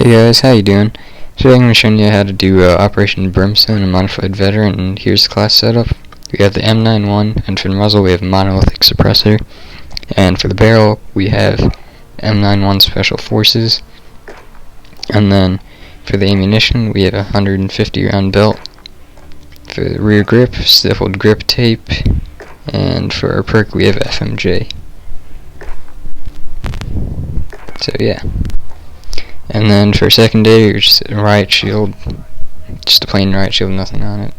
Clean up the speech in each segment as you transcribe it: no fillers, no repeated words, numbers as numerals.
Hey guys, how you doing? Today I'm going to show you how to do Operation Brimstone and Modified Veteran, and here's the class setup. We have the M91, and for the muzzle we have a monolithic suppressor, and for the barrel we have M91 Special Forces, and then for the ammunition we have a 150 round belt. For the rear grip, stippled grip tape, and for our perk we have FMJ. So yeah. And then for secondary, you're just a riot shield, just a plain riot shield, nothing on it.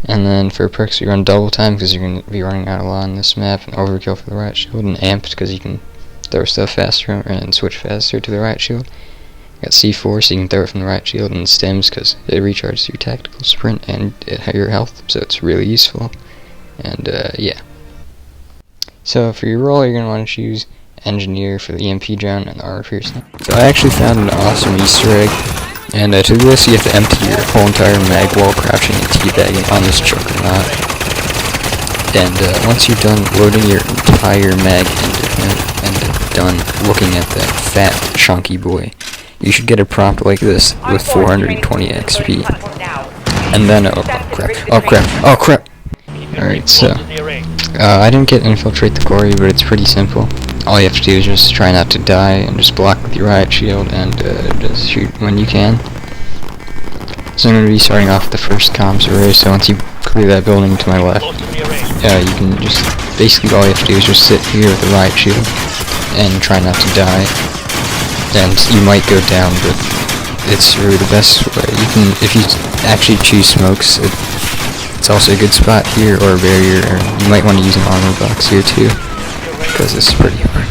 And then for perks, you run double time because you're going to be running out a lot on this map, and overkill for the riot shield, and amped because you can throw stuff faster and switch faster to the riot shield. You got C4 so you can throw it from the riot shield, and stems because it recharges your tactical sprint and your health, so it's really useful. And yeah. So for your role, you're going to want to choose engineer for the EMP drone and the armor piercing. So I actually found an awesome Easter egg, and to do this you have to empty your whole entire mag while crouching and teabagging on this juggernaut. And once you're done loading your entire mag into him and done looking at that fat chunky boy, you should get a prompt like this with 420 XP. And then oh crap. Alright, so I didn't get infiltrate the quarry, but it's pretty simple. All you have to do is just try not to die and just block with your riot shield and just shoot when you can. So I'm going to be starting off the first comms array, so once you clear that building to my left, you can just, basically all you have to do is just sit here with the riot shield and try not to die. And you might go down, but it's really the best way. You can, if you actually choose smokes, it's also a good spot here, or a barrier, or you might want to use an armor box here too, because it's pretty hard.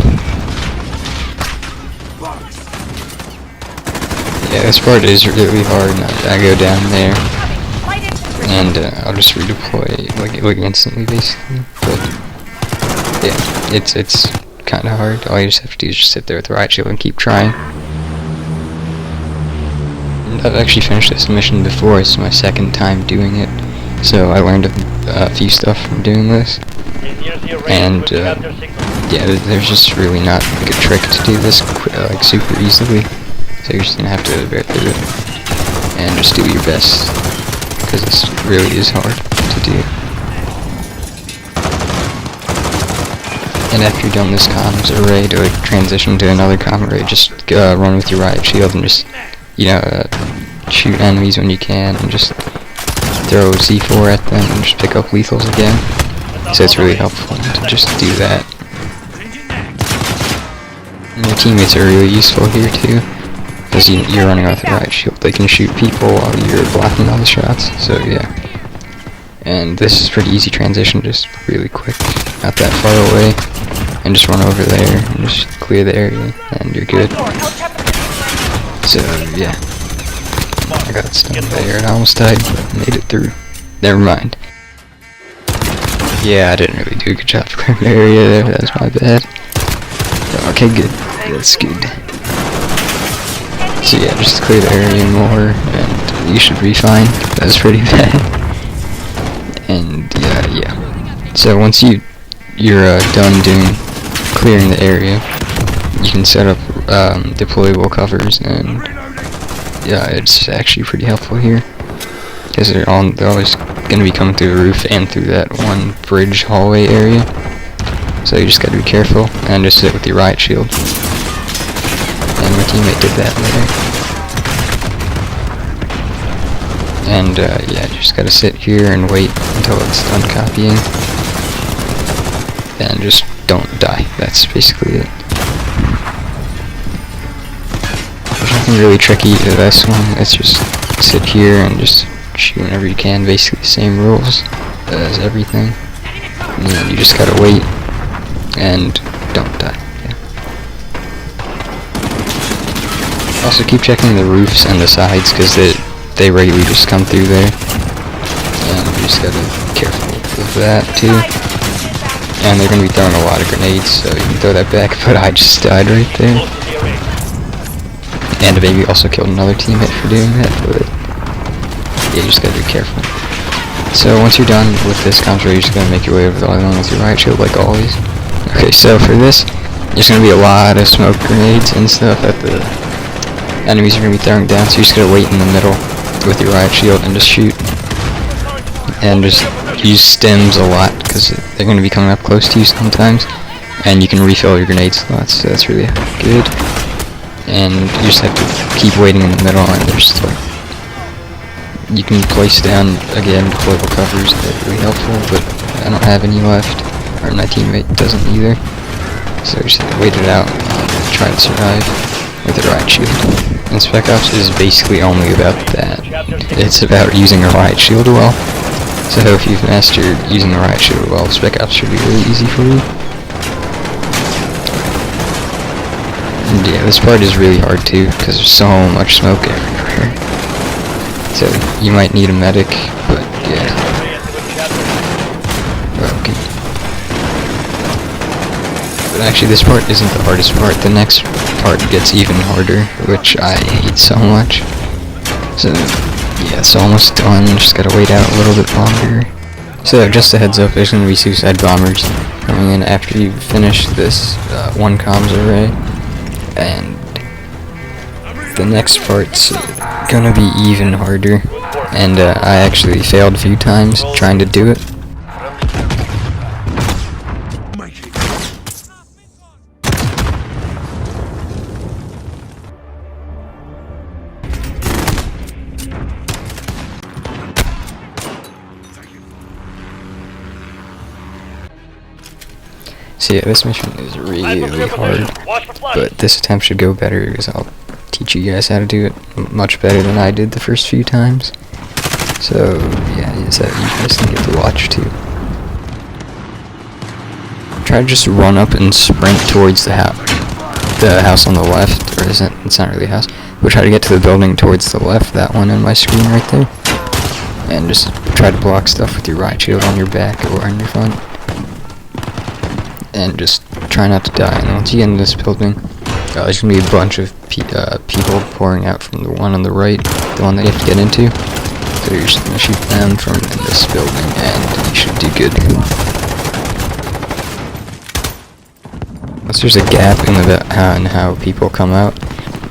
Yeah, this part is really hard. I go down there, and I'll just redeploy like instantly, basically. But yeah, it's kind of hard. All you just have to do is just sit there with the riot shield and keep trying. I've actually finished this mission before. It's my second time doing it, so I learned a few stuff from doing this. And yeah, there's just really not like a trick to do this like super easily, so you're just gonna have to bear through it and just do your best, because this really is hard to do. And after you're done this comms array, to like transition to another comm array, just run with your riot shield and just, you know, shoot enemies when you can, and just throw C4 at them and just pick up lethals again. So it's really helpful to just do that. And your teammates are really useful here too, because you're running off the riot shield. They can shoot people while you're blocking all the shots, so yeah. And this is pretty easy transition, just really quick, not that far away, and just run over there and just clear the area, and you're good. So yeah, I got stunned there and I almost died, but made it through. Never mind. Yeah, I didn't really do a good job clearing the area there, that was my bad. Okay, good. That's good. So yeah, just clear the area more, and you should be fine. That was pretty bad. And yeah. So once you're done clearing the area, you can set up deployable covers, and yeah, it's actually pretty helpful here, because they're always going to be coming through the roof and through that one bridge hallway area, so you just got to be careful and just sit with your riot shield. And my teammate did that there. And yeah, just got to sit here and wait until it's done copying, and just don't die. That's basically it. There's nothing really tricky to this one. It's just sit here and just shoot whenever you can, basically the same rules as everything. And then you just gotta wait and don't die. Yeah. Also keep checking the roofs and the sides, because they regularly just come through there, and you just gotta be careful with that too. And they're gonna be throwing a lot of grenades, so you can throw that back, but I just died right there. And a baby also killed another teammate for doing that, but yeah, you just gotta be careful. So once you're done with this comms array, you're just gonna make your way over the other one with your riot shield, like always. Okay, so for this, there's gonna be a lot of smoke grenades and stuff at the enemies are going to be throwing down, so you're just going to wait in the middle with your riot shield and just shoot. And just use stems a lot, because they're going to be coming up close to you sometimes. And you can refill your grenade slots, so that's really good. And you just have to keep waiting in the middle, and there's like, you can place down again deployable covers. They're really helpful, but I don't have any left, or my teammate doesn't either. So just have to wait it out and try to survive with a riot shield. And Spec Ops is basically only about that. It's about using a riot shield well. So if you've mastered using a riot shield well, Spec Ops should be really easy for you. And yeah, this part is really hard too, because there's so much smoke everywhere. So you might need a medic, but yeah. Okay. But actually this part isn't the hardest part. The next part gets even harder, which I hate so much. So yeah, it's almost done. Just gotta wait out a little bit longer. So just a heads up, there's gonna be suicide bombers coming in after you finish this one comms array. And the next part's gonna be even harder, and I actually failed a few times trying to do it. So yeah, this mission is really hard, but this attempt should go better because I'll teach you guys how to do it much better than I did the first few times. So yeah, so you guys can get to watch too. Try to just run up and sprint towards the house on the left, or isn't? It's not really a house. We'll try to get to the building towards the left, that one on my screen right there, and just try to block stuff with your riot shield on your back or on your front. And just try not to die. And once you get into this building, there's gonna be a bunch of people pouring out from the one on the right, the one that you have to get into. So you're just gonna shoot them from this building, and you should do good. Once there's a gap in how people come out,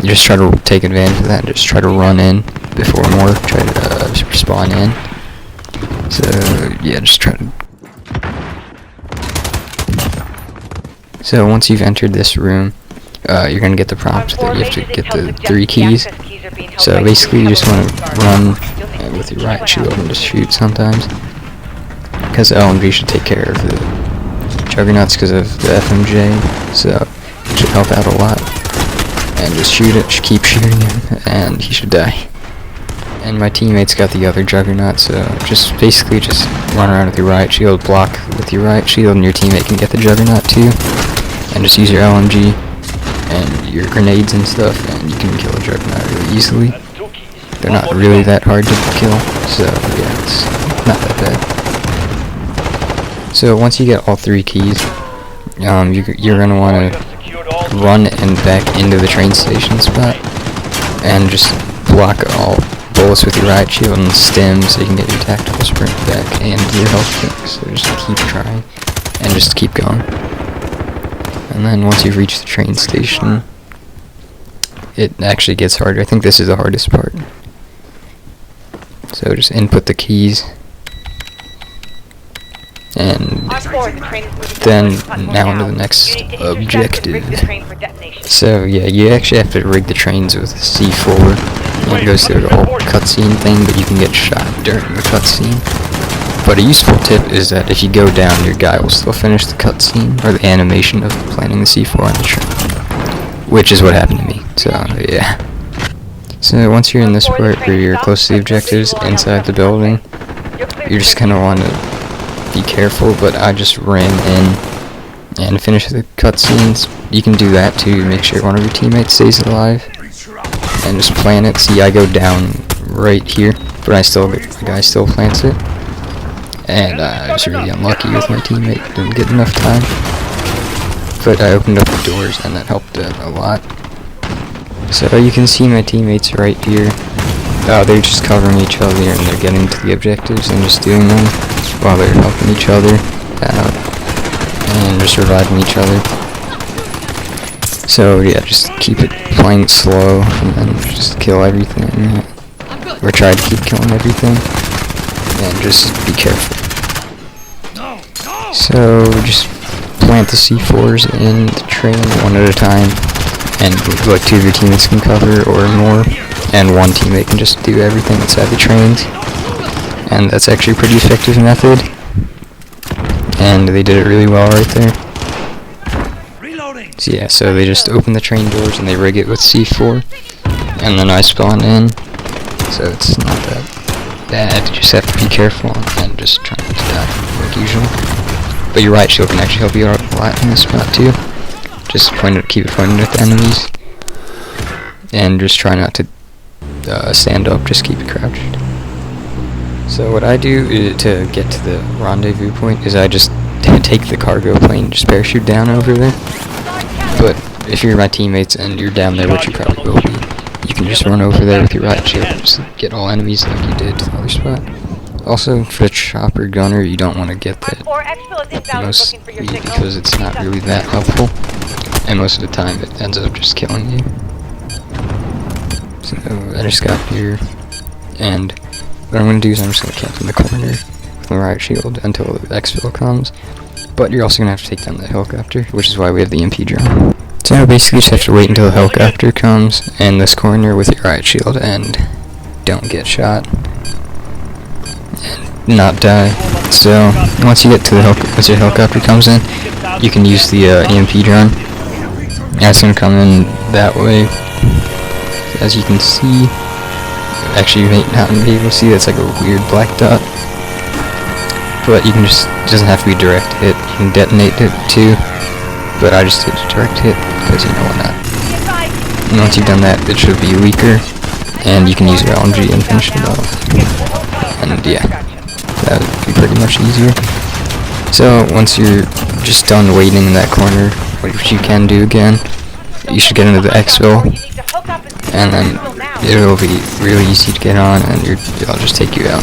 you just try to take advantage of that and just try to run in before more. Try to spawn in. So yeah, just try to. So once you've entered this room, you're going to get the prompt that you have to get the 3 keys. So basically you just want to run with your riot shield and just shoot sometimes. Because the LMG should take care of the juggernauts because of the FMJ, so it should help out a lot. And just shoot it, just keep shooting him, and he should die. And my teammate's got the other juggernaut, so just basically just run around with your riot shield, block with your riot shield, and your teammate can get the juggernaut too. And just use your LMG and your grenades and stuff, and you can kill a juggernaut really easily. They're not really that hard to kill, so yeah, it's not that bad. So once you get all 3 keys, you're gonna want to run and back into the train station spot, and just block all bullets with your riot shield and stem so you can get your tactical sprint back and your health kick. So just keep trying and just keep going. And then once you've reached the train station, it actually gets harder. I think this is the hardest part. So just input the keys, and then now into the next objective. So yeah, you actually have to rig the trains with C4. It goes through the whole cutscene thing, but you can get shot during the cutscene. But a useful tip is that if you go down, your guy will still finish the cutscene, or the animation of planting the C4 on the train. Which is what happened to me, so yeah. So once you're in this part where you're close to the objectives inside the building, you're just gonna want to be careful, but I just ran in and finished the cutscenes. You can do that too, make sure one of your teammates stays alive. And just plan it. See, I go down right here, but the guy still plants it. And I was really unlucky with my teammate, didn't get enough time. But I opened up the doors and that helped a lot. So you can see my teammates right here. They're just covering each other and they're getting to the objectives and just doing them while they're helping each other out and just reviving each other. So yeah, just keep it playing slow and then just kill everything, or try to keep killing everything, and just be careful. So just plant the C4s in the train one at a time, and like 2 of your teammates can cover or more, and 1 teammate can just do everything inside the trains. And that's actually a pretty effective method, and they did it really well right there. So yeah, so they just open the train doors and they rig it with C4, and then I spawn in, so it's not that bad. You just have to be careful and just try not to die like usual. But your right shield can actually help you out a lot in this spot too. Just keep it pointed at the enemies, and just try not to stand up, just keep it crouched. So what I do to get to the rendezvous point is I just take the cargo plane, just parachute down over there. But if you're my teammates and you're down there, which you probably will be, you can just run over there with your right shield and just get all enemies like you did to the other spot. Also, for the chopper gunner, you don't want to get that mostly because it's not really that helpful, and most of the time it ends up just killing you. So I just got here, and what I'm going to do is I'm just going to camp in the corner with my right shield until the exfil comes. But you're also going to have to take down the helicopter, which is why we have the MP drone. So now basically just have to wait until the helicopter comes in this corner with your right shield and don't get shot and not die. So once you get to the once your helicopter comes in, you can use the EMP drone. And it's going to come in that way. As you can see, actually you may not be able to see, that's like a weird black dot. But you can just, it doesn't have to be direct hit, you can detonate it too. But I just did a direct hit, because you know why not. And once you've done that, it should be weaker, and you can use your LMG and finish it off. And yeah, that would be pretty much easier. So once you're just done waiting in that corner, which you can do again, you should get into the exfil, and then it'll be really easy to get on, and I'll just take you out.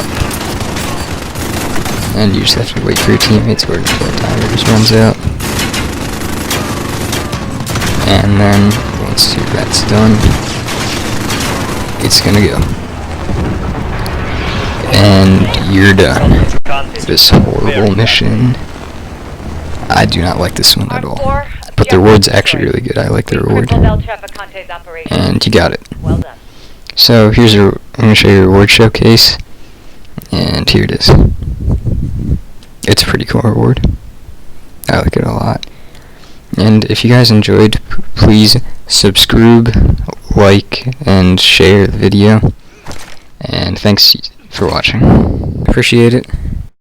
And you just have to wait for your teammates or until the timer just runs out. And then once that's done, it's gonna go. And you're done. This horrible mission. I do not like this one at all. But the reward's actually really good. I like the reward. And you got it. So here's I'm going to show you a reward showcase. And here it is. It's a pretty cool reward. I like it a lot. And if you guys enjoyed, please subscribe, like, and share the video. And thanks for watching. Appreciate it.